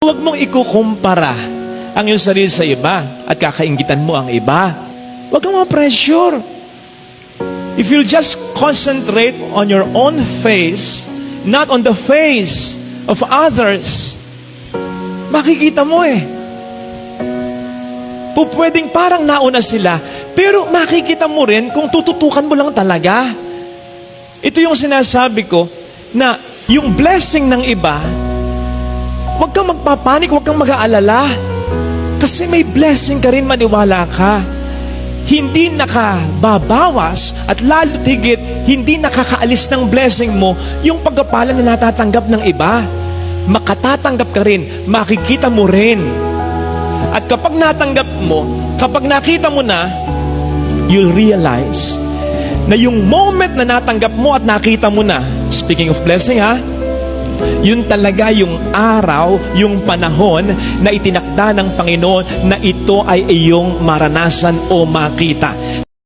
Huwag mong ikukumpara ang iyong sarili sa iba at kakainggitan mo ang iba. Huwag kang ma-pressure. If you just concentrate on your own face, not on the face of others, makikita mo pwedeng parang nauna sila, pero makikita mo rin kung tututukan mo lang talaga. Ito yung sinasabi ko, na yung blessing ng iba, huwag kang magpapanik, huwag kang mag-aalala. Kasi may blessing ka rin, maniwala ka. Hindi nakababawas at lalo't higit, hindi nakakaalis ng blessing mo yung pagpapala na natatanggap ng iba. Makatatanggap ka rin, makikita mo rin. At kapag natanggap mo, kapag nakita mo na, you'll realize na yung moment na natanggap mo at nakita mo na, speaking of blessing yun talaga yung araw, yung panahon na itinakda ng Panginoon na ito ay iyong maranasan o makita.